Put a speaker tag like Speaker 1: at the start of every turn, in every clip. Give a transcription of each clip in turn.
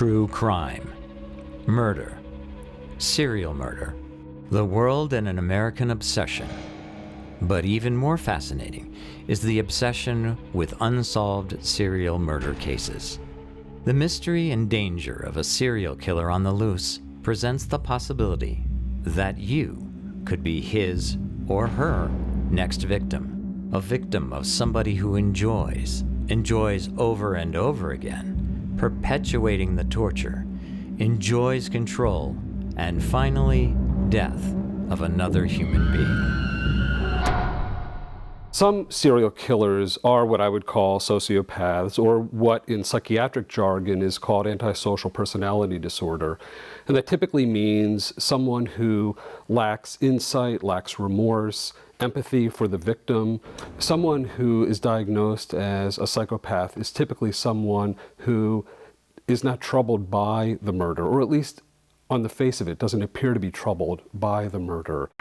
Speaker 1: True crime, murder, serial murder, the world and an American obsession. But even more fascinating is the obsession with unsolved serial murder cases. The mystery and danger of a serial killer on the loose presents the possibility that you could be his or her next victim, a victim of somebody who enjoys over and over again, perpetuating the torture, enjoys control, and finally, death of another human being.
Speaker 2: Some serial killers are what I would call sociopaths, or what in psychiatric jargon is called antisocial personality disorder. And that typically means someone who lacks insight, lacks remorse, empathy for the victim. Someone who is diagnosed as a psychopath is typically someone who is not troubled by the murder, or at least on the face of it, doesn't appear to be troubled by the murder.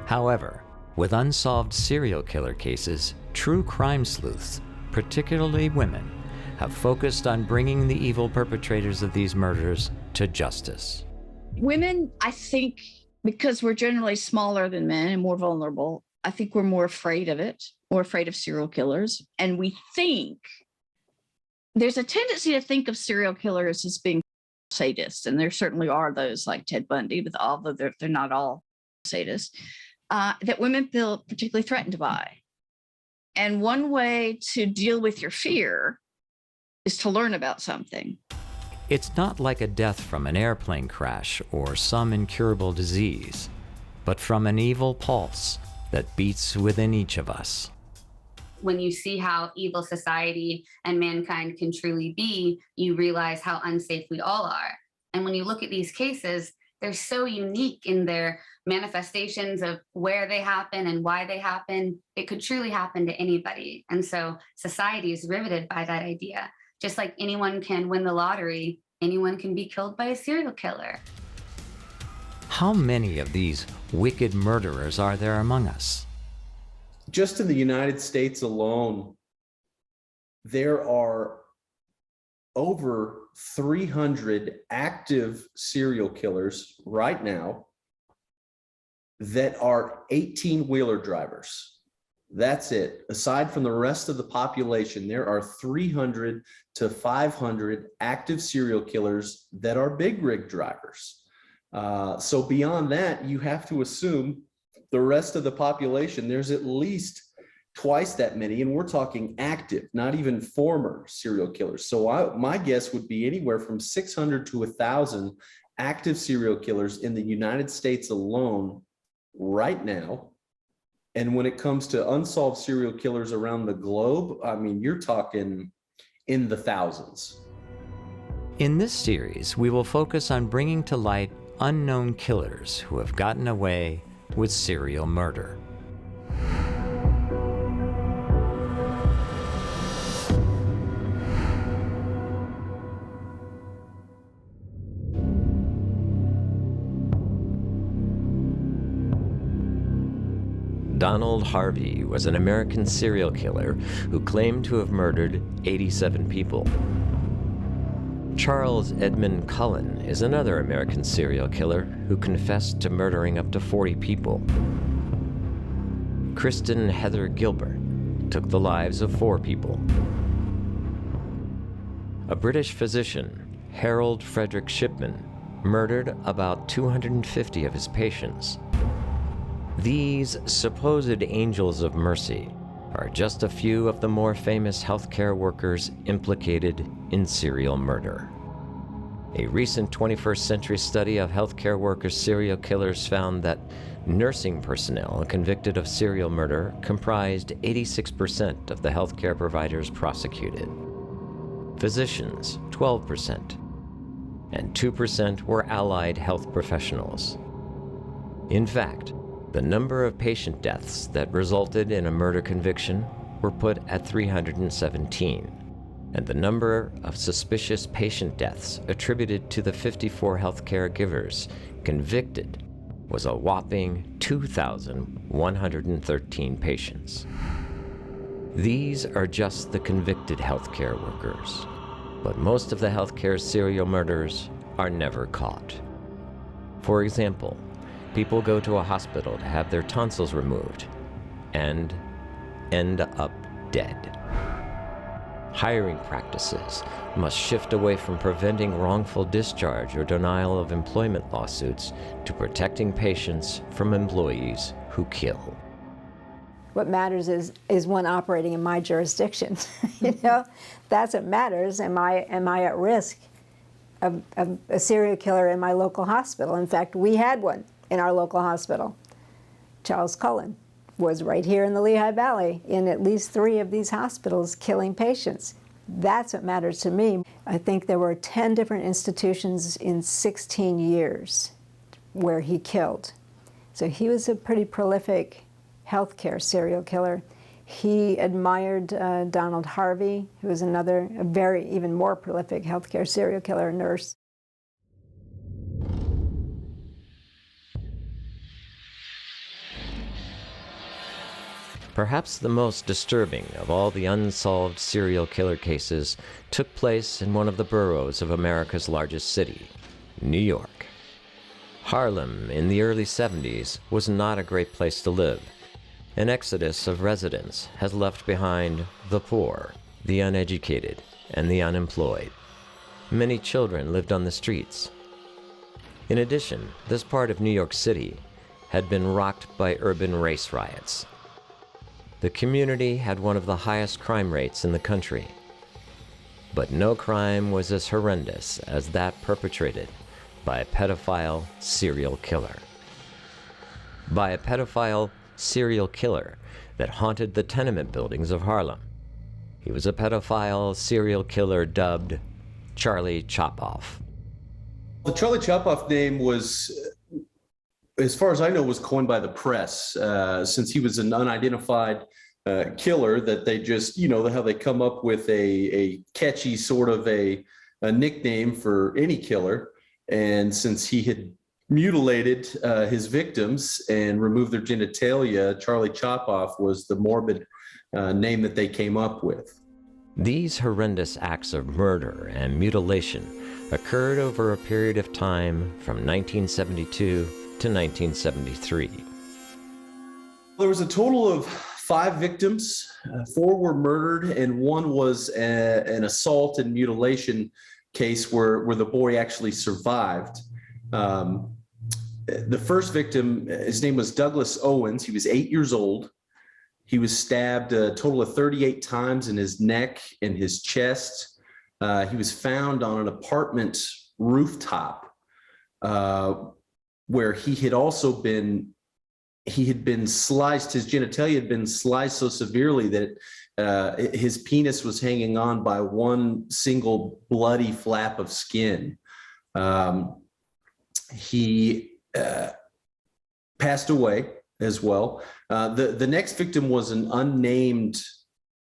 Speaker 1: However, with unsolved serial killer cases, true crime sleuths, particularly women, have focused on bringing the evil perpetrators of these murders to justice.
Speaker 3: Women, I think, because we're generally smaller than men and more vulnerable, I think we're more afraid of it, more afraid of serial killers. And we think there's a tendency to think of serial killers as being sadists. And there certainly are those like Ted Bundy, but although they're not all sadists. That women feel particularly threatened by. And one way to deal with your fear is to learn about something.
Speaker 1: It's not like a death from an airplane crash or some incurable disease, but from an evil pulse that beats within each of us.
Speaker 4: When you see how evil society and mankind can truly be, you realize how unsafe we all are. And when you look at these cases, they're so unique in their manifestations of where they happen and why they happen. It could truly happen to anybody. And so society is riveted by that idea. Just like anyone can win the lottery, anyone can be killed by a serial killer.
Speaker 1: How many of these wicked murderers are there among us?
Speaker 5: Just in the United States alone, there are over 300 active serial killers right now that are 18-wheeler drivers. That's it. Aside from the rest of the population, there are 300 to 500 active serial killers that are big rig drivers. So beyond that, you have to assume the rest of the population, there's at least twice that many, and we're talking active, not even former serial killers. So my guess would be anywhere from 600 to 1,000 active serial killers in the United States alone right now. And when it comes to unsolved serial killers around the globe, I mean, you're talking in the thousands.
Speaker 1: In this series, we will focus on bringing to light unknown killers who have gotten away with serial murder. Donald Harvey was an American serial killer who claimed to have murdered 87 people. Charles Edmund Cullen is another American serial killer who confessed to murdering up to 40 people. Kristen Heather Gilbert took the lives of 4 people. A British physician, Harold Frederick Shipman, murdered about 250 of his patients. These supposed angels of mercy are just a few of the more famous healthcare workers implicated in serial murder. A recent 21st century study of healthcare workers' serial killers found that nursing personnel convicted of serial murder comprised 86% of the healthcare providers prosecuted. Physicians, 12%, and 2% were allied health professionals. In fact, the number of patient deaths that resulted in a murder conviction were put at 317, and the number of suspicious patient deaths attributed to the 54 healthcare givers convicted was a whopping 2,113 patients. These are just the convicted healthcare workers. but most of the healthcare serial murderers are never caught. For example, people go to a hospital to have their tonsils removed and end up dead. Hiring practices must shift away from preventing wrongful discharge or denial of employment lawsuits to protecting patients from employees who kill.
Speaker 6: What matters is one operating in my jurisdiction. You know, that's what matters. Am I at risk of a serial killer in my local hospital? In fact, we had one in our local hospital. Charles Cullen was right here in the Lehigh Valley in at least 3 of these hospitals killing patients. That's what matters to me. I think there were 10 different institutions in 16 years where he killed. So he was a pretty prolific healthcare serial killer. He admired Donald Harvey, who was another, a very, even more prolific healthcare serial killer nurse.
Speaker 1: Perhaps the most disturbing of all the unsolved serial killer cases took place in one of the boroughs of America's largest city, New York. Harlem in the early 70s was not a great place to live. An exodus of residents has left behind the poor, the uneducated, and the unemployed. Many children lived on the streets. In addition, this part of New York City had been rocked by urban race riots. The community had one of the highest crime rates in the country. But no crime was as horrendous as that perpetrated by a pedophile serial killer. By a pedophile serial killer that haunted the tenement buildings of Harlem. He was a pedophile serial killer dubbed Charlie Chopoff.
Speaker 5: The Charlie Chopoff name was, as far as I know, was coined by the press, since he was an unidentified killer that they just, you know, how they come up with a catchy sort of a nickname for any killer. And since he had mutilated his victims and removed their genitalia, Charlie Chopoff was the morbid name that they came up with.
Speaker 1: These horrendous acts of murder and mutilation occurred over a period of time from 1972 to 1973.
Speaker 5: There was a total of 5 victims. 4 were murdered, and 1 was an assault and mutilation case where the boy actually survived. The first victim, his name was Douglas Owens. He was 8 years old. He was stabbed a total of 38 times in his neck and his chest. He was found on an apartment rooftop where he had been sliced, his genitalia had been sliced so severely that his penis was hanging on by one single bloody flap of skin. He passed away as well. The next victim was an unnamed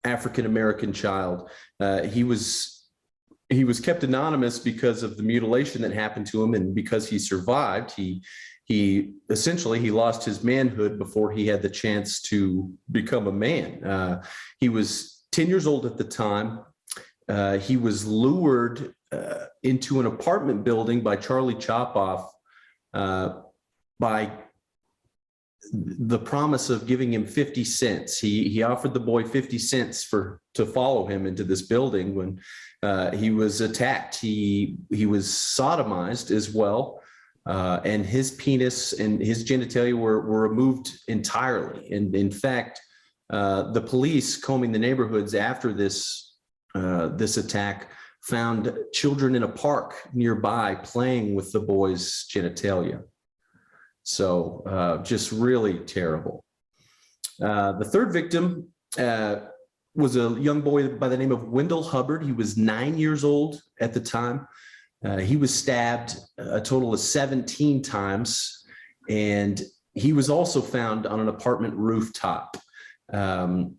Speaker 5: African-American child. He was kept anonymous because of the mutilation that happened to him, and because he survived, he essentially lost his manhood before he had the chance to become a man. He was 10 years old at the time. He was lured into an apartment building by Charlie Chopoff by the promise of giving him 50 cents. He offered the boy 50 cents to follow him into this building. When he was attacked, he was sodomized as well, and his penis and his genitalia were removed entirely. And in fact, the police combing the neighborhoods after this attack found children in a park nearby playing with the boy's genitalia. So just really terrible. The third victim was a young boy by the name of Wendell Hubbard. He was 9 years old at the time. He was stabbed a total of 17 times, and he was also found on an apartment rooftop.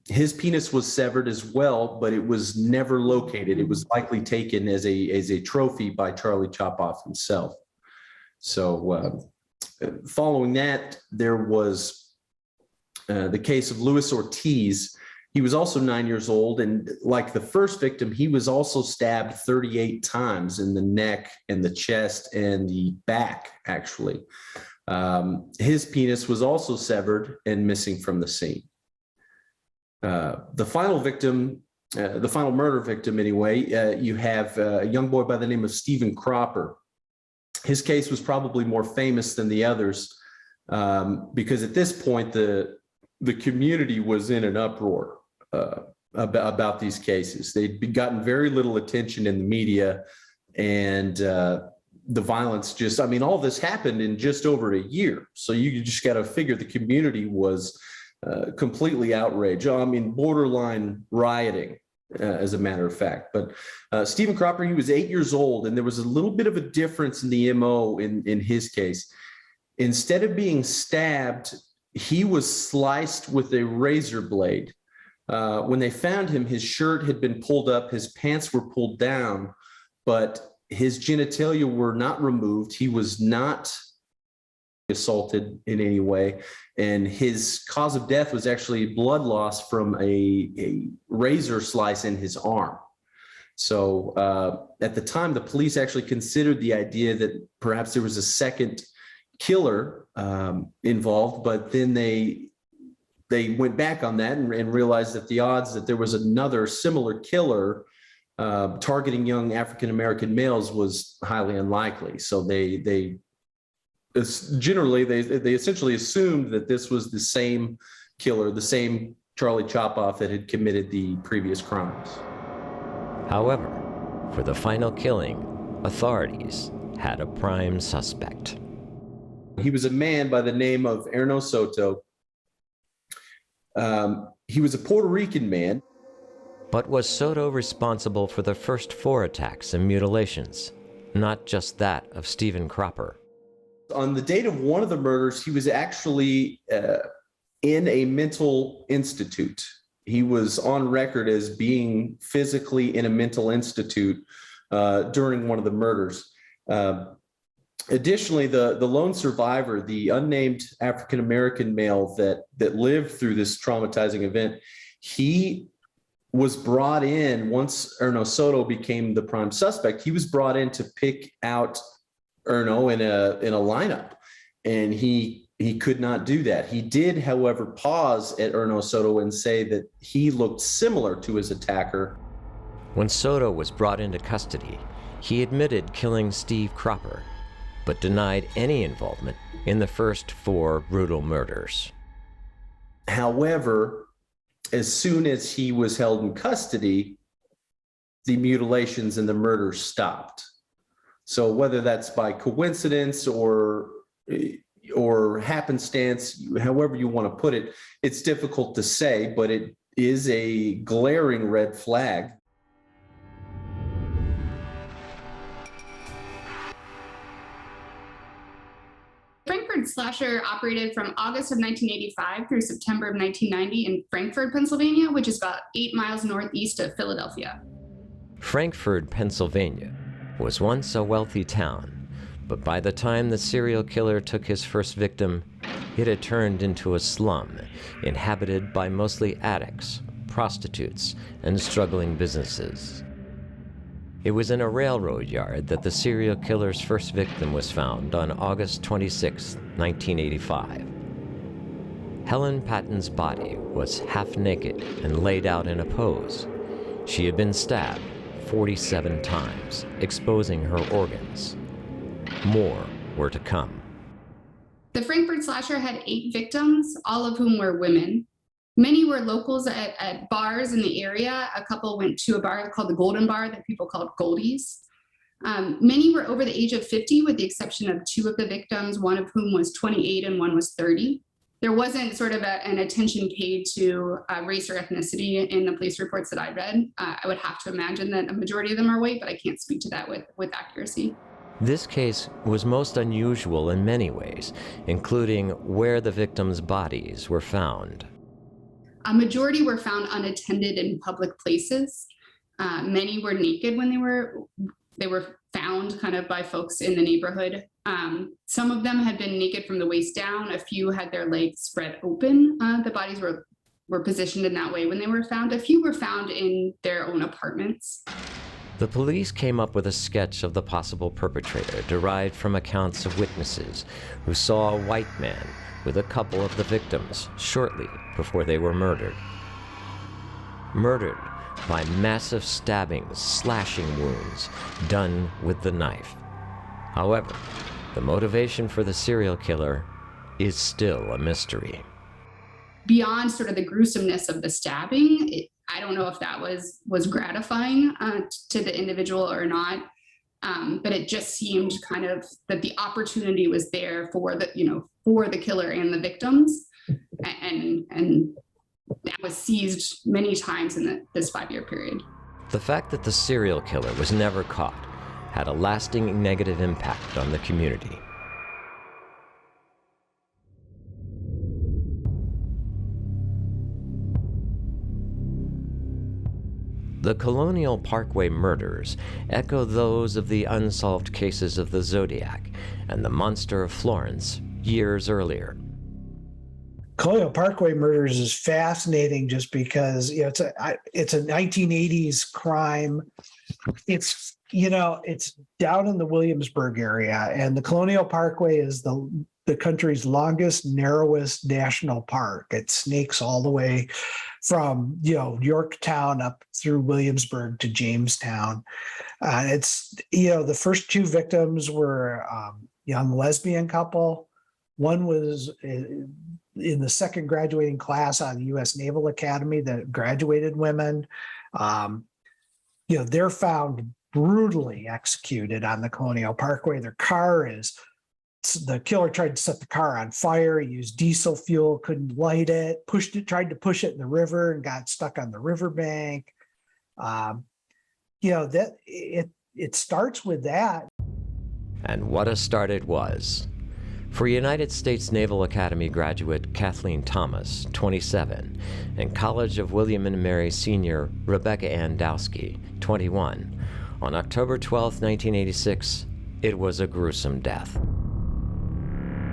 Speaker 5: His penis was severed as well, but it was never located. It was likely taken as a trophy by Charlie Chopoff himself. So following that, there was the case of Luis Ortiz. He was also 9 years old, and like the first victim, he was also stabbed 38 times in the neck and the chest and the back, actually. His penis was also severed and missing from the scene. The final victim, the final murder victim anyway, you have a young boy by the name of Stephen Cropper. His case was probably more famous than the others because at this point, the community was in an uproar about these cases. They'd gotten very little attention in the media, and the violence just, I mean, all this happened in just over a year. So you just got to figure the community was completely outraged. I mean, borderline rioting, as a matter of fact. But Stephen Cropper, he was 8 years old, and there was a little bit of a difference in the MO in his case. Instead of being stabbed, he was sliced with a razor blade. When they found him, his shirt had been pulled up, his pants were pulled down, but his genitalia were not removed. He was not assaulted in any way. And his cause of death was actually blood loss from a razor slice in his arm. So at the time, the police actually considered the idea that perhaps there was a second killer involved, but then they went back on that and realized that the odds that there was another similar killer targeting young African-American males was highly unlikely. So they essentially assumed that this was the same killer, the same Charlie Chopoff that had committed the previous crimes.
Speaker 1: However, for the final killing, authorities had a prime suspect.
Speaker 5: He was a man by the name of Erno Soto. He was a Puerto Rican man.
Speaker 1: But was Soto responsible for the first 4 attacks and mutilations, not just that of Stephen Cropper?
Speaker 5: On the date of one of the murders, he was actually in a mental institute. He was on record as being physically in a mental institute during one of the murders. Additionally, the lone survivor, the unnamed African-American male that lived through this traumatizing event, he was brought in once Erno Soto became the prime suspect. He was brought in to pick out Erno in a lineup, and he could not do that. He did, however, pause at Erno Soto and say that he looked similar to his attacker.
Speaker 1: When Soto was brought into custody, he admitted killing Steve Cropper, but denied any involvement in the first 4 brutal murders.
Speaker 5: However, as soon as he was held in custody, the mutilations and the murders stopped. So whether that's by coincidence or happenstance, however you want to put it, it's difficult to say, but it is a glaring red flag.
Speaker 7: Frankford slasher operated from August of 1985 through September of 1990 in Frankford, Pennsylvania, which is about 8 miles northeast of Philadelphia.
Speaker 1: Frankford, Pennsylvania, was once a wealthy town, but by the time the serial killer took his first victim, it had turned into a slum inhabited by mostly addicts, prostitutes, and struggling businesses. It was in a railroad yard that the serial killer's first victim was found on August 26, 1985. Helen Patton's body was half naked and laid out in a pose. She had been stabbed 47 times, exposing her organs. More were to come.
Speaker 7: The Frankford slasher had 8 victims, all of whom were women. Many were locals at bars in the area. A couple went to a bar called the Golden Bar that people called Goldies. Many were over the age of 50, with the exception of 2 of the victims, one of whom was 28 and one was 30. There wasn't sort of an attention paid to race or ethnicity in the police reports that I read. I would have to imagine that a majority of them are white, but I can't speak to that with accuracy.
Speaker 1: This case was most unusual in many ways, including where the victims' bodies were found.
Speaker 7: A majority were found unattended in public places. Many were naked when they were found kind of by folks in the neighborhood. Some of them had been naked from the waist down. A few had their legs spread open. The bodies were were positioned in that way when they were found. A few were found in their own apartments.
Speaker 1: The police came up with a sketch of the possible perpetrator derived from accounts of witnesses who saw a white man with a couple of the victims shortly before they were murdered. Murdered by massive stabbings, slashing wounds done with the knife. However, the motivation for the serial killer is still a mystery.
Speaker 7: Beyond sort of the gruesomeness of the stabbing, I don't know if that was gratifying to the individual or not, but it just seemed kind of that the opportunity was there for the killer and the victims, and that was seized many times in this 5-year period.
Speaker 1: The fact that the serial killer was never caught had a lasting negative impact on the community. The Colonial Parkway murders echo those of the unsolved cases of the Zodiac and the Monster of Florence years earlier.
Speaker 8: Colonial Parkway murders is fascinating just because it's a 1980s crime. It's down in the Williamsburg area, and the Colonial Parkway is the country's longest, narrowest national park. It snakes all the way from Yorktown up through Williamsburg to Jamestown. It's the first 2 victims were a young lesbian couple. One was in the second graduating class out of the U.S. Naval Academy that graduated women. They're found brutally executed on the Colonial Parkway. The killer tried to set the car on fire. He used diesel fuel, couldn't light it, tried to push it in the river and got stuck on the riverbank. It starts with that.
Speaker 1: And what a start it was. For United States Naval Academy graduate Kathleen Thomas, 27, and College of William and Mary senior Rebecca Danilovsky, 21, on October 12, 1986, it was a gruesome death.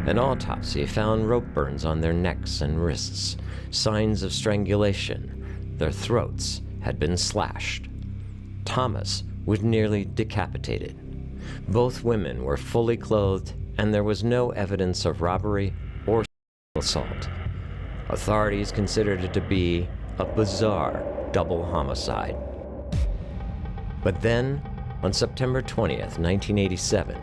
Speaker 1: An autopsy found rope burns on their necks and wrists, signs of strangulation. Their throats had been slashed. Thomas was nearly decapitated. Both women were fully clothed, and there was no evidence of robbery or assault. Authorities considered it to be a bizarre double homicide. But then, on September 20th, 1987,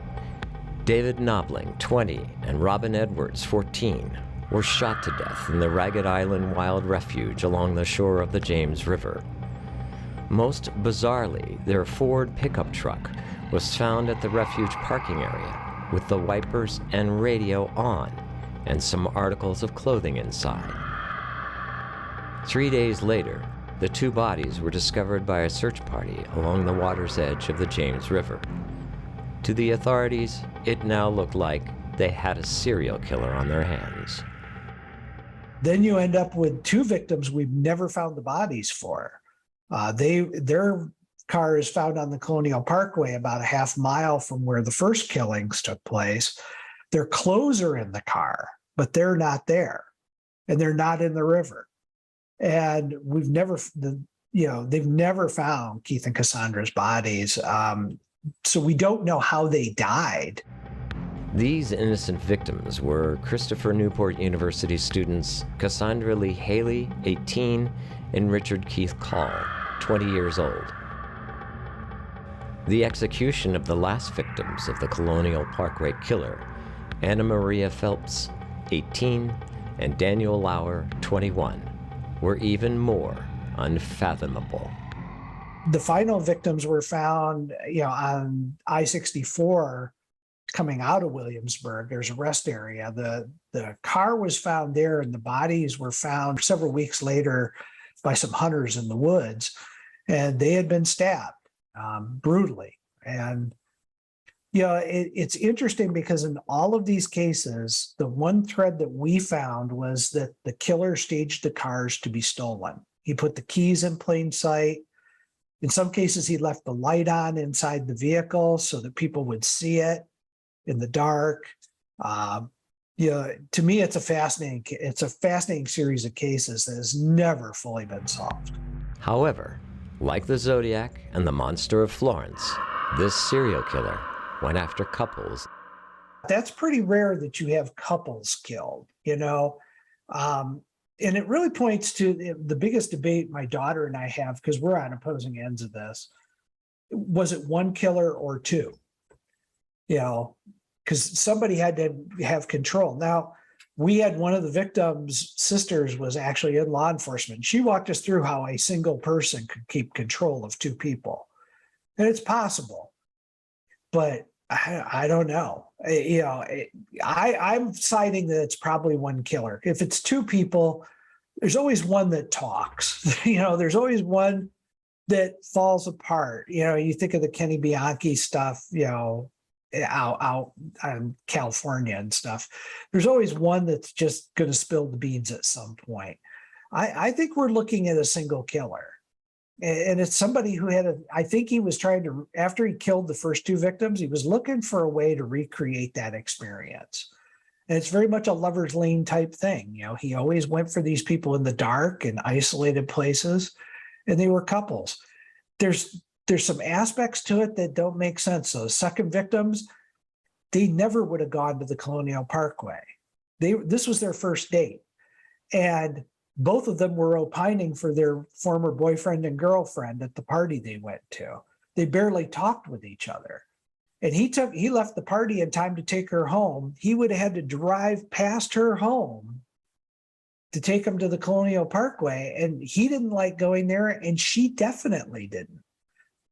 Speaker 1: David Knobling, 20, and Robin Edwards, 14, were shot to death in the Ragged Island Wild Refuge along the shore of the James River. Most bizarrely, their Ford pickup truck was found at the refuge parking area with the wipers and radio on and some articles of clothing inside. 3 days later, the 2 bodies were discovered by a search party along the water's edge of the James River. To the authorities, it now looked like they had a serial killer on their hands.
Speaker 8: Then you end up with 2 victims we've never found the bodies for. Their car is found on the Colonial Parkway about a half mile from where the first killings took place. Their clothes are in the car, but they're not there, and they're not in the river. And they've never found Keith and Cassandra's bodies. So we don't know how they died.
Speaker 1: These innocent victims were Christopher Newport University students Cassandra Lee Haley, 18, and Richard Keith Call, 20 years old. The execution of the last victims of the Colonial Parkway killer, Anna Maria Phelps, 18, and Daniel Lauer, 21, were even more unfathomable.
Speaker 8: The final victims were found, on I-64 coming out of Williamsburg. There's a rest area. The car was found there, and the bodies were found several weeks later by some hunters in the woods, and they had been stabbed brutally. And it's interesting because in all of these cases, the one thread that we found was that the killer staged the cars to be stolen. He put the keys in plain sight. In some cases, he left the light on inside the vehicle so that people would see it in the dark. Yeah, to me, it's a fascinating series of cases that has never fully been solved.
Speaker 1: However, like the Zodiac and the Monster of Florence, this serial killer went after couples.
Speaker 8: That's pretty rare that you have couples killed, you know? And it really points to the biggest debate my daughter and I have, because we're on opposing ends of this. Was it one killer or two? You know, because somebody had to have control. Now, we had one of the victims' sisters was actually in law enforcement. She walked us through how a single person could keep control of two people. And it's possible, but I don't know. I'm citing that it's probably one killer. If it's two people, there's always one that talks. There's always one that falls apart. You think of the Kenny Bianchi stuff, out in California and stuff. There's always one that's just going to spill the beans at some point. I think we're looking at a single killer. And it's somebody who I think he was trying to, after he killed the first two victims, he was looking for a way to recreate that experience. And it's very much a lover's lane type thing. He always went for these people in the dark and isolated places, and they were couples. There's some aspects to it that don't make sense. Those second victims, they never would have gone to the Colonial Parkway. This was their first date. And both of them were opining for their former boyfriend and girlfriend at the party they went to. They barely talked with each other. And he left the party in time to take her home. He would have had to drive past her home to take him to the Colonial Parkway. And he didn't like going there, and she definitely didn't.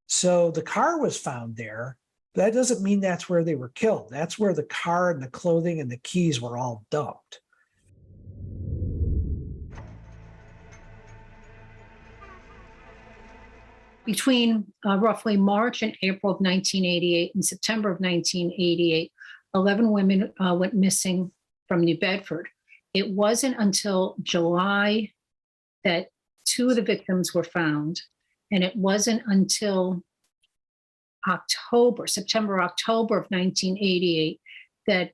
Speaker 8: So the car was found there. That doesn't mean that's where they were killed. That's where the car and the clothing and the keys were all dumped.
Speaker 9: Between roughly March and April of 1988 and September of 1988, 11 women went missing from New Bedford. It wasn't until July that two of the victims were found, and it wasn't until September, October of 1988 that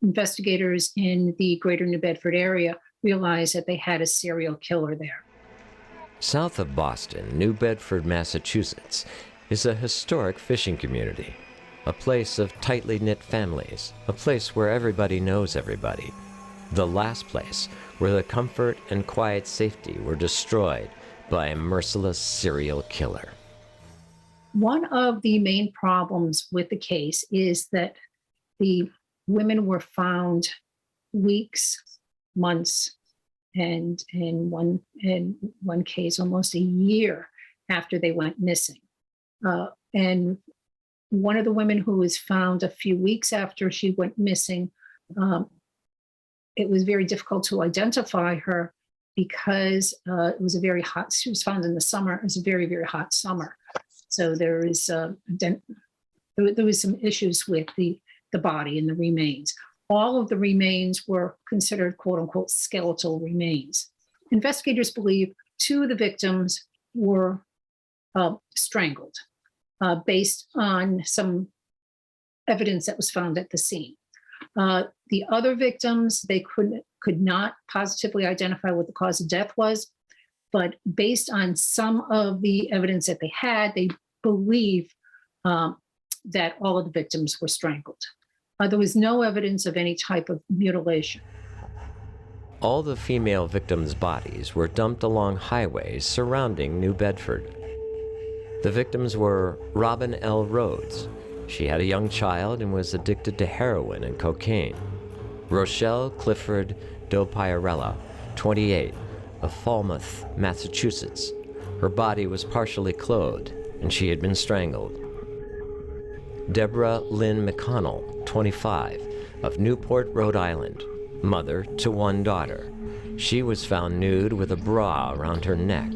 Speaker 9: investigators in the greater New Bedford area realized that they had a serial killer there.
Speaker 1: South of Boston, New Bedford, Massachusetts, is a historic fishing community, a place of tightly knit families, a place where everybody knows everybody, the last place where the comfort and quiet safety were destroyed by a merciless serial killer.
Speaker 9: One of the main problems with the case is that the women were found weeks, months, and in one case, almost a year after they went missing. And one of the women who was found a few weeks after she went missing, it was very difficult to identify her because it was she was found in the summer. It was a very, very hot summer. So there was some issues with the body and the remains. All of the remains were considered quote unquote skeletal remains. Investigators believe two of the victims were strangled based on some evidence that was found at the scene. The other victims, they could not positively identify what the cause of death was, but based on some of the evidence that they had, they believe that all of the victims were strangled. There was no evidence of any type of mutilation.
Speaker 1: All the female victims' bodies were dumped along highways surrounding New Bedford. The victims were Robin L. Rhodes. She had a young child and was addicted to heroin and cocaine. Rochelle Clifford Dopiarella, 28, of Falmouth, Massachusetts. Her body was partially clothed, and she had been strangled. Deborah Lynn McConnell, 25, of Newport, Rhode Island, mother to one daughter. She was found nude with a bra around her neck.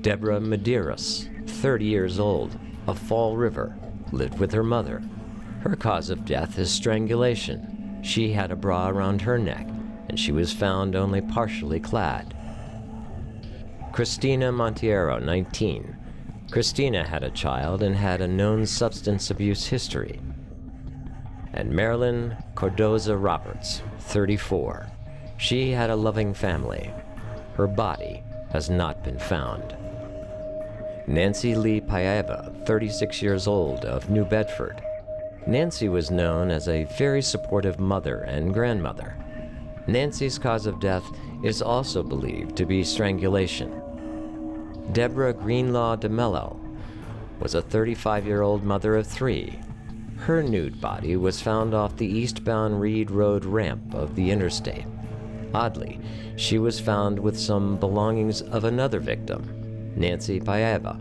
Speaker 1: Deborah Medeiros, 30 years old, of Fall River, lived with her mother. Her cause of death is strangulation. She had a bra around her neck, and she was found only partially clad. Christina Montiero, 19. Christina had a child and had a known substance abuse history. and Marilyn Cordoza Roberts, 34. She had a loving family. Her body has not been found. Nancy Lee Paiva, 36 years old, of New Bedford. Nancy was known as a very supportive mother and grandmother. Nancy's cause of death is also believed to be strangulation. Deborah Greenlaw DeMello was a 35-year-old mother of 3. Her nude body was found off the eastbound Reed Road ramp of the interstate. Oddly, she was found with some belongings of another victim, Nancy Paiva.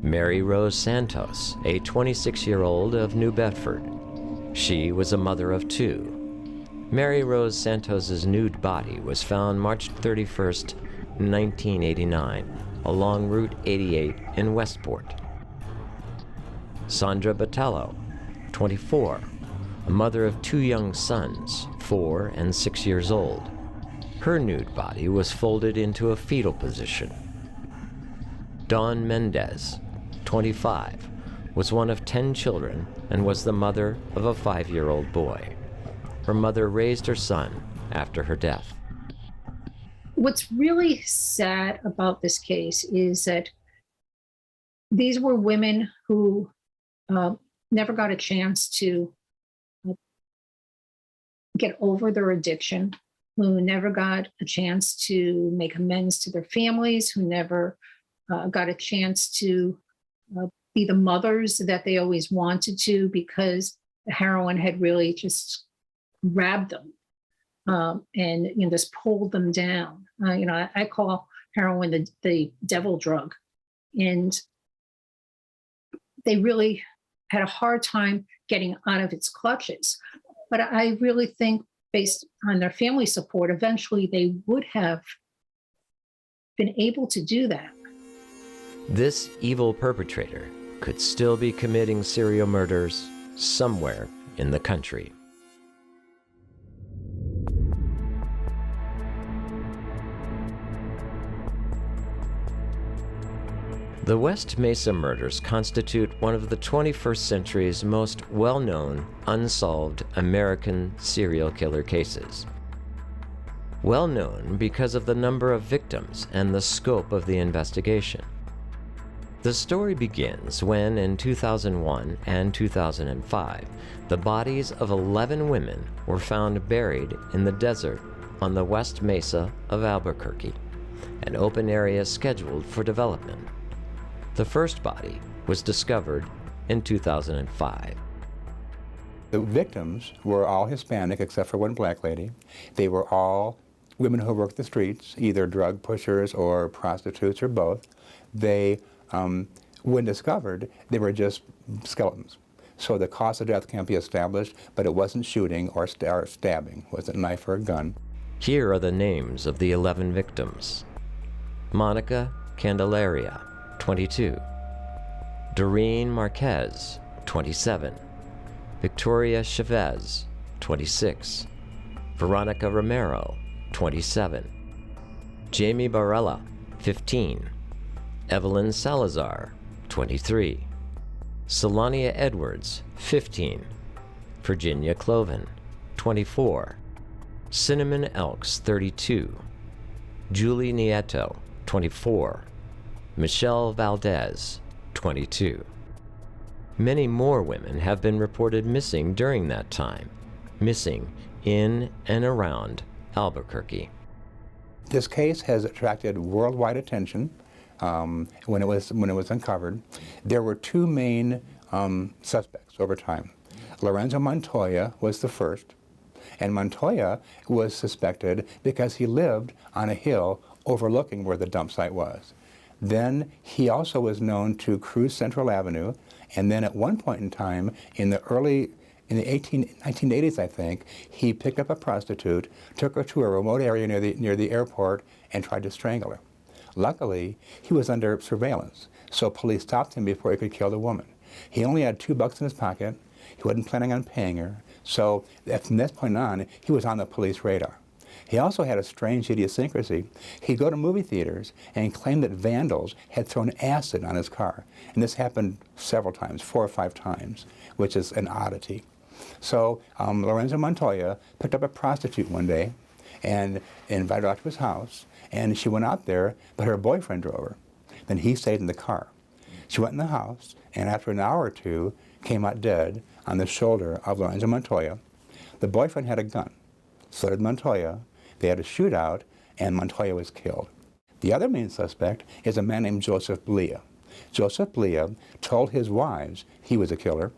Speaker 1: Mary Rose Santos, a 26-year-old of New Bedford. She was a mother of 2. Mary Rose Santos's nude body was found March 31st, 1989, along Route 88 in Westport. Sandra Botello, 24, a mother of 2 young sons, 4 and 6 years old. Her nude body was folded into a fetal position. Dawn Mendez, 25, was one of 10 children and was the mother of a 5-year-old boy. Her mother raised her son after her death.
Speaker 9: What's really sad about this case is that these were women who never got a chance to get over their addiction, who never got a chance to make amends to their families, who never got a chance to be the mothers that they always wanted to, because the heroin had really just grabbed them and just pulled them down. I call heroin the devil drug, and they really had a hard time getting out of its clutches. But I really think, based on their family support, eventually they would have been able to do that.
Speaker 1: This evil perpetrator could still be committing serial murders somewhere in the country. The West Mesa murders constitute one of the 21st century's most well-known, unsolved American serial killer cases. Well known because of the number of victims and the scope of the investigation. The story begins when, in 2001 and 2005, the bodies of 11 women were found buried in the desert on the West Mesa of Albuquerque, an open area scheduled for development. The first body was discovered in 2005.
Speaker 10: The victims were all Hispanic except for one black lady. They were all women who worked the streets, either drug pushers or prostitutes or both. They, when discovered, they were just skeletons. So the cause of death can't be established, but it wasn't shooting or stabbing. It wasn't a knife or a gun.
Speaker 1: Here are the names of the 11 victims. Monica Candelaria, 22. Doreen Marquez, 27. Victoria Chavez, 26. Veronica Romero, 27. Jamie Barella, 15. Evelyn Salazar, 23. Selania Edwards, 15. Virginia Cloven, 24. Cinnamon Elks, 32. Julie Nieto, 24. Michelle Valdez, 22. Many more women have been reported missing during that time, missing in and around Albuquerque.
Speaker 10: This case has attracted worldwide attention when it was uncovered. There were 2 main suspects over time. Lorenzo Montoya was the first, and Montoya was suspected because he lived on a hill overlooking where the dump site was. Then he also was known to cruise Central Avenue, and then at one point in time, in the 1980s, I think, he picked up a prostitute, took her to a remote area near the airport, and tried to strangle her. Luckily, he was under surveillance, so police stopped him before he could kill the woman. He only had $2 in his pocket. He wasn't planning on paying her, so from this point on, he was on the police radar. He also had a strange idiosyncrasy. He'd go to movie theaters and claim that vandals had thrown acid on his car. And this happened several times, 4 or 5 times, which is an oddity. So Lorenzo Montoya picked up a prostitute one day and invited her out to his house. And she went out there, but her boyfriend drove her. Then he stayed in the car. She went in the house, and after an hour or two, came out dead on the shoulder of Lorenzo Montoya. The boyfriend had a gun. So did Montoya. They had a shootout, and Montoya was killed. The other main suspect is a man named Joseph Blea. Joseph Blea told his wives he was a killer.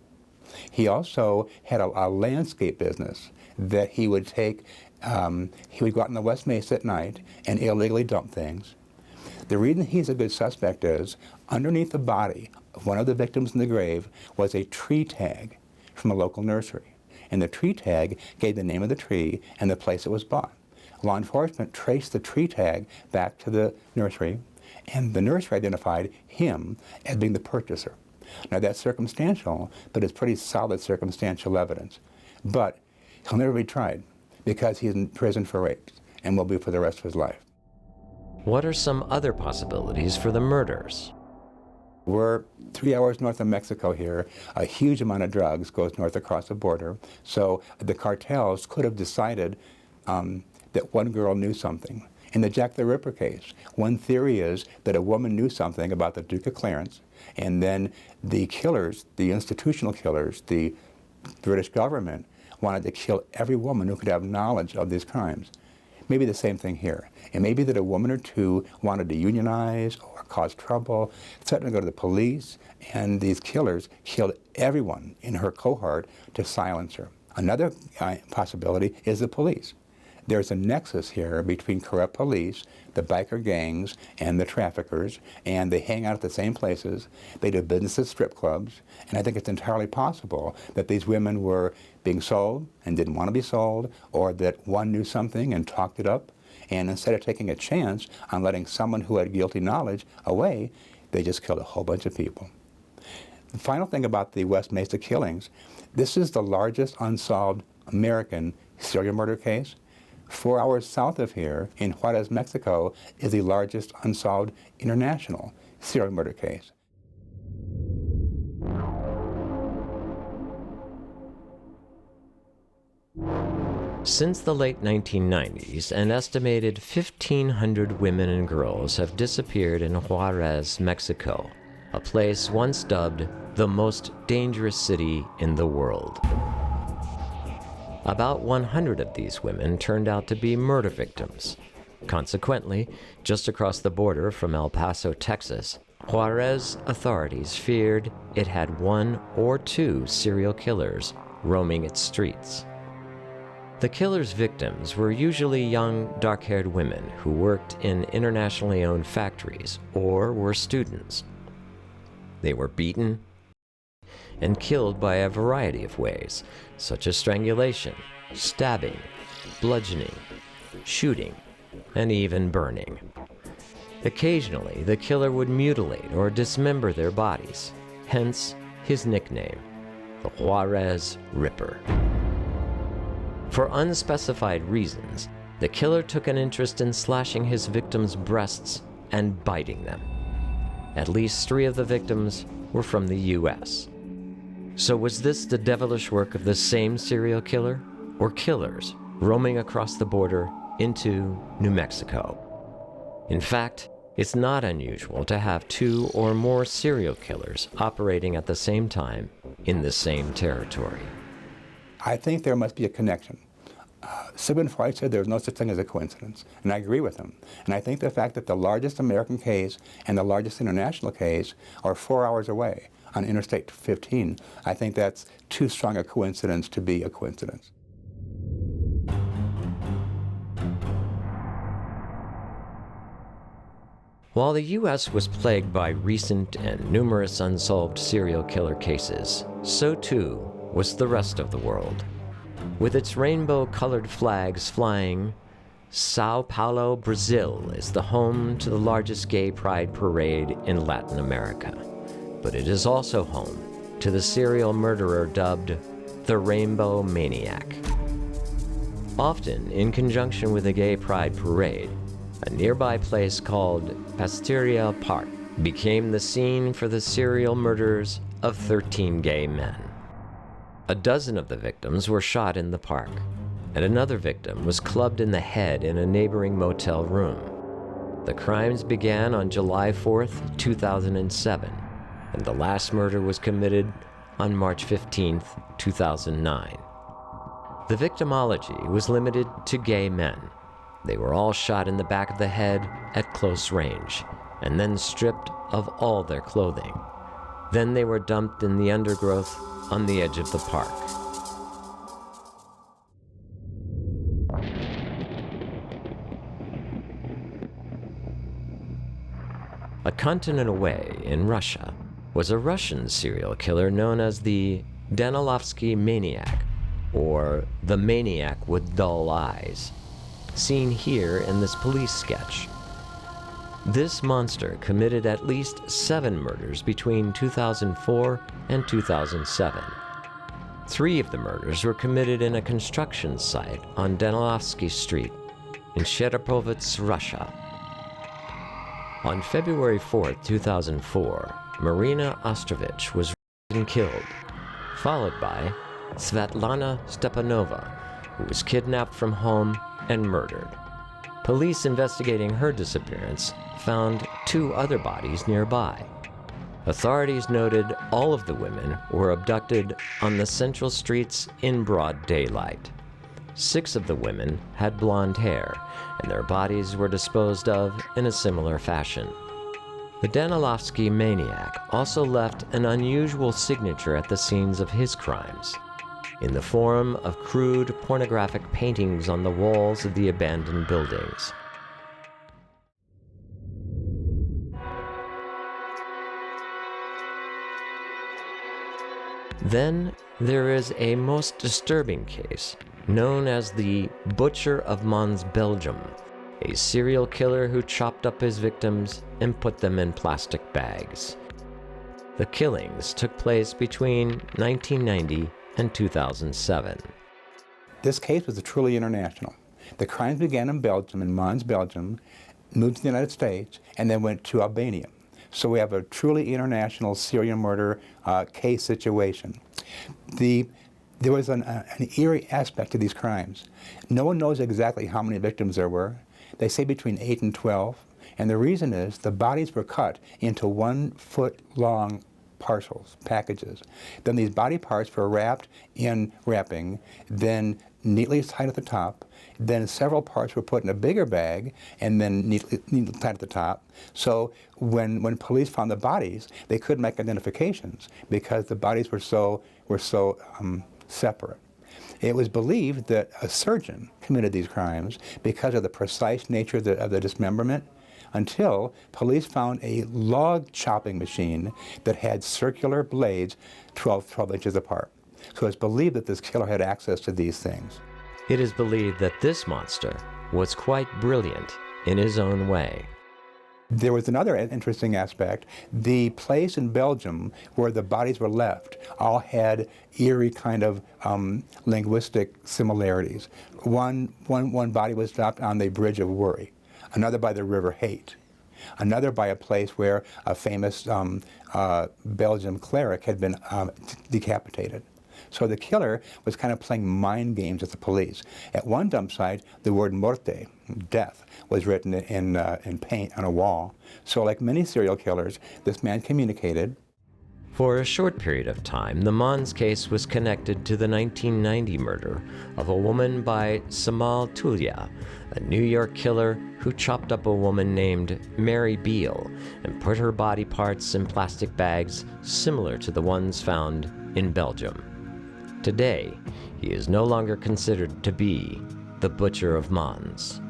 Speaker 10: He also had a landscape business that he would take. He would go out in the West Mesa at night and illegally dump things. The reason he's a good suspect is underneath the body of one of the victims in the grave was a tree tag from a local nursery. And the tree tag gave the name of the tree and the place it was bought. Law enforcement traced the tree tag back to the nursery, and the nursery identified him as being the purchaser. Now that's circumstantial, but it's pretty solid circumstantial evidence. But he'll never be tried because he's in prison for rape and will be for the rest of his life.
Speaker 1: What are some other possibilities for the murders?
Speaker 10: We're 3 hours north of Mexico here. A huge amount of drugs goes north across the border. So the cartels could have decided that one girl knew something. In the Jack the Ripper case, one theory is that a woman knew something about the Duke of Clarence, and then the killers, the institutional killers, the British government, wanted to kill every woman who could have knowledge of these crimes. Maybe the same thing here. It may be that a woman or two wanted to unionize or cause trouble, threatened to go to the police, and these killers killed everyone in her cohort to silence her. Another possibility is the police. There's a nexus here between corrupt police, the biker gangs, and the traffickers, and they hang out at the same places. They do business at strip clubs, and I think it's entirely possible that these women were being sold and didn't want to be sold, or that one knew something and talked it up, and instead of taking a chance on letting someone who had guilty knowledge away, they just killed a whole bunch of people. The final thing about the West Mesa killings, this is the largest unsolved American serial murder case. 4 hours south of here, in Juárez, Mexico, is the largest unsolved international serial murder case.
Speaker 1: Since the late 1990s, an estimated 1,500 women and girls have disappeared in Juárez, Mexico, a place once dubbed the most dangerous city in the world. About 100 of these women turned out to be murder victims. Consequently, just across the border from El Paso, Texas, Juárez authorities feared it had 1 or 2 serial killers roaming its streets. The killers' victims were usually young, dark-haired women who worked in internationally owned factories or were students. They were beaten and killed by a variety of ways, such as strangulation, stabbing, bludgeoning, shooting, and even burning. Occasionally, the killer would mutilate or dismember their bodies, hence his nickname, the Juárez Ripper. For unspecified reasons, the killer took an interest in slashing his victims' breasts and biting them. At least 3 of the victims were from the U.S. So was this the devilish work of the same serial killer, or killers roaming across the border into New Mexico? In fact, it's not unusual to have 2 or more serial killers operating at the same time in the same territory.
Speaker 10: I think there must be a connection. Sigmund Freud said there's no such thing as a coincidence, and I agree with him. And I think the fact that the largest American case and the largest international case are 4 hours away on Interstate 15, I think that's too strong a coincidence to be a coincidence.
Speaker 1: While the U.S. was plagued by recent and numerous unsolved serial killer cases, so too was the rest of the world. With its rainbow-colored flags flying, Sao Paulo, Brazil is the home to the largest gay pride parade in Latin America. But it is also home to the serial murderer dubbed the Rainbow Maniac. Often in conjunction with a gay pride parade, a nearby place called Pastoria Park became the scene for the serial murders of 13 gay men. A dozen of the victims were shot in the park, and another victim was clubbed in the head in a neighboring motel room. The crimes began on July 4th, 2007, and the last murder was committed on March 15th, 2009. The victimology was limited to gay men. They were all shot in the back of the head at close range, and then stripped of all their clothing. Then they were dumped in the undergrowth on the edge of the park. A continent away in Russia was a Russian serial killer known as the Danilovsky Maniac, or the Maniac with Dull Eyes, seen here in this police sketch. This monster committed at least 7 murders between 2004 and 2007. 3 of the murders were committed in a construction site on Danilovsky Street in Cherepovets, Russia. On February 4, 2004, Marina Ostrovich was raped and killed, followed by Svetlana Stepanova, who was kidnapped from home and murdered. Police investigating her disappearance found 2 other bodies nearby. Authorities noted all of the women were abducted on the central streets in broad daylight. 6 of the women had blonde hair, and their bodies were disposed of in a similar fashion. The Danilovsky Maniac also left an unusual signature at the scenes of his crimes, in the form of crude pornographic paintings on the walls of the abandoned buildings. Then there is a most disturbing case known as the Butcher of Mons, Belgium, a serial killer who chopped up his victims and put them in plastic bags. The killings took place between 1990 and 2007.
Speaker 10: This case was truly international. The crimes began in Belgium, in Mons, Belgium, moved to the United States, and then went to Albania. So we have a truly international serial murder case situation. There was an eerie aspect to these crimes. No one knows exactly how many victims there were. They say between 8 and 12, and the reason is the bodies were cut into 1-foot-long parcels, packages. Then these body parts were wrapped in wrapping, then neatly tied at the top. Then several parts were put in a bigger bag and then neatly tied at the top. So when police found the bodies, they couldn't make identifications because the bodies were so separate. It was believed that a surgeon committed these crimes because of the precise nature of the dismemberment, until police found a log chopping machine that had circular blades 12 inches apart. So it's believed that this killer had access to these things.
Speaker 1: It is believed that this monster was quite brilliant in his own way.
Speaker 10: There was another interesting aspect. The place in Belgium where the bodies were left all had eerie kind of linguistic similarities. One body was dropped on the Bridge of Worry, another by the River Hate, another by a place where a famous Belgian cleric had been decapitated. So the killer was kind of playing mind games with the police. At one dump site, the word morte, death, was written in paint on a wall. So like many serial killers, this man communicated.
Speaker 1: For a short period of time, the Mons case was connected to the 1990 murder of a woman by Samal Tulia, a New York killer who chopped up a woman named Mary Beale and put her body parts in plastic bags similar to the ones found in Belgium. Today, he is no longer considered to be the Butcher of Mons.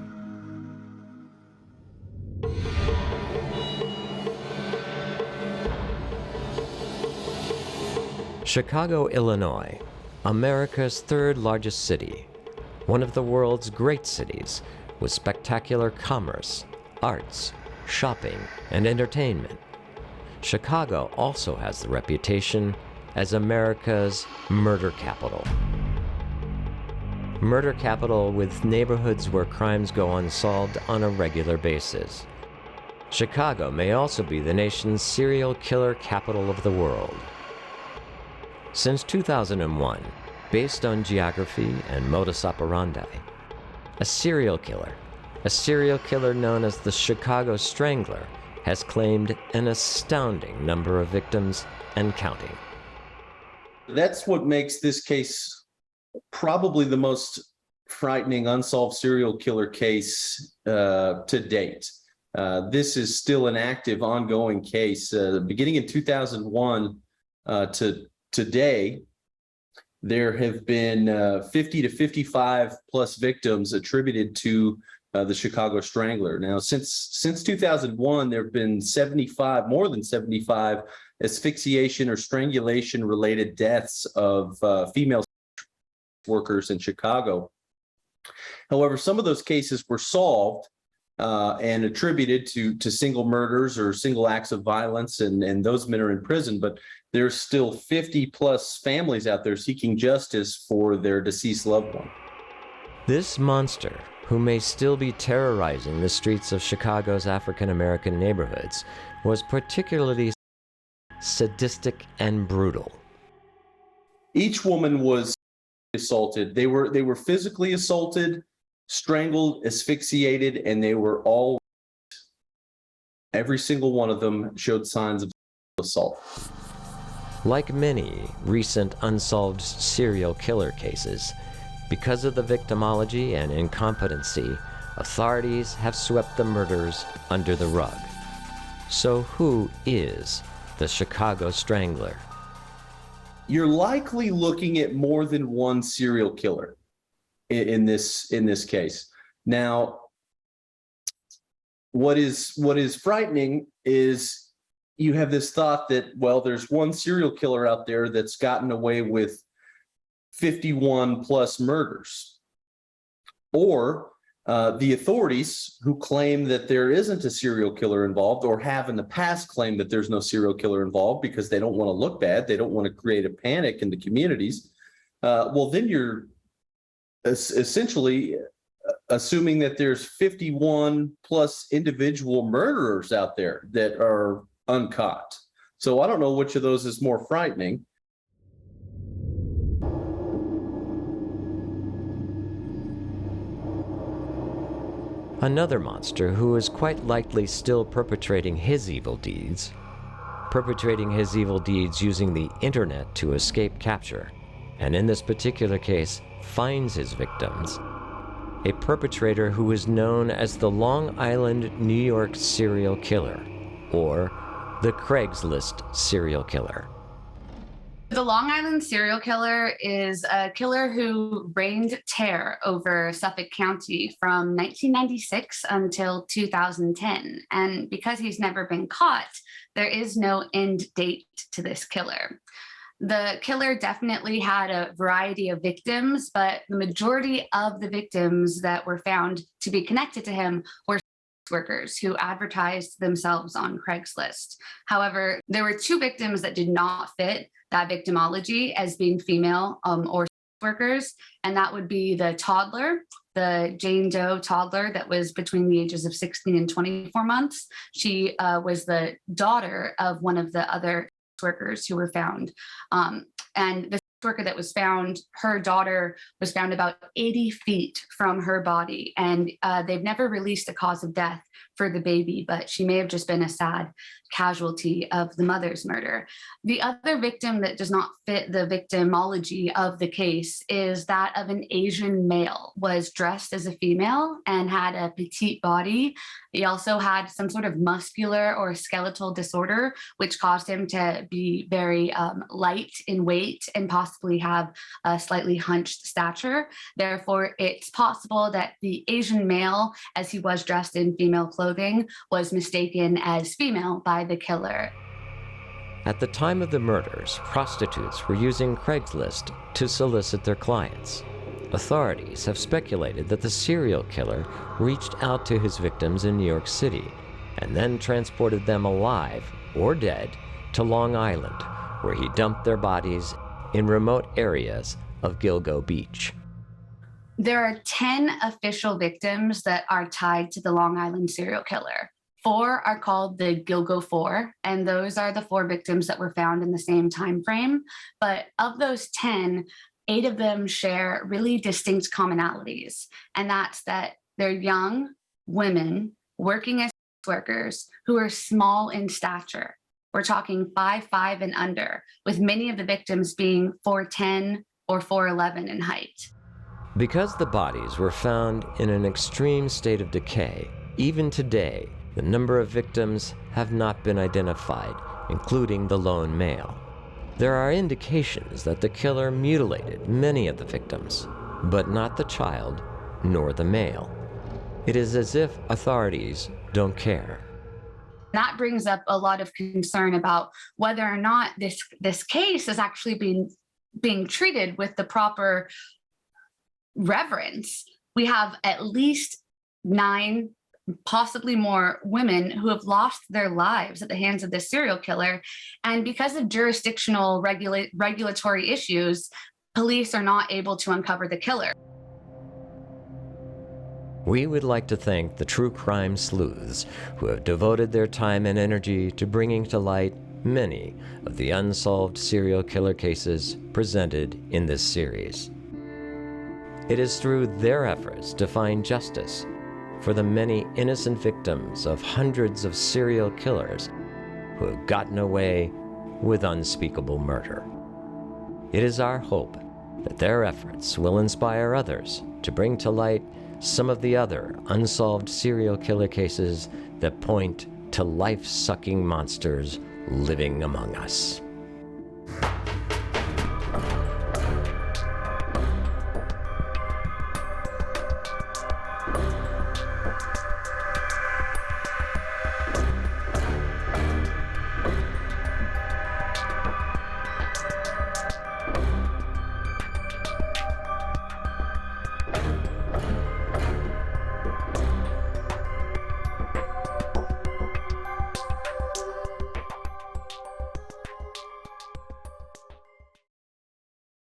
Speaker 1: Chicago, Illinois, America's third largest city, one of the world's great cities with spectacular commerce, arts, shopping, and entertainment. Chicago also has the reputation as America's murder capital. murder capital with neighborhoods where crimes go unsolved on a regular basis. Chicago may also be the nation's serial killer capital of the world. Since 2001, based on geography and modus operandi, a serial killer known as the Chicago Strangler, has claimed an astounding number of victims and counting.
Speaker 5: That's what makes this case probably the most frightening unsolved serial killer case to date. This is still an active, ongoing case. Beginning in 2001 to today, there have been 50 to 55 plus victims attributed to the Chicago Strangler. Now, since 2001, there have been more than 75 asphyxiation or strangulation related deaths of female workers in Chicago. However, some of those cases were solved and attributed to single murders or single acts of violence, and those men are in prison, but there's still 50 plus families out there seeking justice for their deceased loved one.
Speaker 1: This monster, who may still be terrorizing the streets of Chicago's African-American neighborhoods, was particularly sadistic and brutal.
Speaker 5: Each woman was assaulted. They were physically assaulted, strangled, asphyxiated, and they were all, every single one of them showed signs of assault.
Speaker 1: Like many recent unsolved serial killer cases, because of the victimology and incompetency, authorities have swept the murders under the rug. So who is the Chicago Strangler?
Speaker 5: You're likely looking at more than one serial killer in this case. Now, what is frightening is you have this thought that, well, there's one serial killer out there that's gotten away with 51 plus murders, or the authorities who claim that there isn't a serial killer involved, or have in the past claimed that there's no serial killer involved because they don't want to look bad, they don't want to create a panic in the communities. Well, then you're essentially assuming that there's 51 plus individual murderers out there that are uncaught. So I don't know which of those is more frightening.
Speaker 1: Another monster who is quite likely still perpetrating his evil deeds using the internet to escape capture, and in this particular case, finds his victims. A perpetrator who is known as the Long Island, New York serial killer, or the Craigslist serial killer.
Speaker 4: The Long Island serial killer is a killer who reigned terror over Suffolk County from 1996 until 2010. And because he's never been caught, there is no end date to this killer. The killer definitely had a variety of victims, but the majority of the victims that were found to be connected to him were workers who advertised themselves on Craigslist. However, there were two victims that did not fit that victimology as being female or workers, and that would be the toddler, the Jane Doe toddler that was between the ages of 16 and 24 months. She was the daughter of one of the other workers who were found. And the worker that was found, her daughter was found about 80 feet from her body, and they've never released a cause of death for the baby, but she may have just been a sad casualty of the mother's murder. The other victim that does not fit the victimology of the case is that of an Asian male, was dressed as a female and had a petite body. He also had some sort of muscular or skeletal disorder, which caused him to be very light in weight and possibly have a slightly hunched stature. Therefore, it's possible that the Asian male, as he was dressed in female clothing, was mistaken as female by the killer.
Speaker 1: At the time of the murders, prostitutes were using Craigslist to solicit their clients. Authorities have speculated that the serial killer reached out to his victims in New York City and then transported them alive or dead to Long Island, where he dumped their bodies in remote areas of Gilgo Beach.
Speaker 4: There are 10 official victims that are tied to the Long Island serial killer. 4 are called the Gilgo 4, and those are the 4 victims that were found in the same time frame. But of those 10, 8 of them share really distinct commonalities, and that's that they're young women working as workers who are small in stature. We're talking 5'5" and under, with many of the victims being 4'10" or 4'11" in height.
Speaker 1: Because the bodies were found in an extreme state of decay, even today, the number of victims have not been identified, including the lone male. There are indications that the killer mutilated many of the victims, but not the child nor the male. It is as if authorities don't care.
Speaker 4: That brings up a lot of concern about whether or not this case is actually being treated with the proper reverence. We have at least 9, possibly more, women who have lost their lives at the hands of this serial killer. And because of jurisdictional regulatory issues, police are not able to uncover the killer.
Speaker 1: We would like to thank the true crime sleuths who have devoted their time and energy to bringing to light many of the unsolved serial killer cases presented in this series. It is through their efforts to find justice for the many innocent victims of hundreds of serial killers who have gotten away with unspeakable murder. It is our hope that their efforts will inspire others to bring to light some of the other unsolved serial killer cases that point to life-sucking monsters living among us.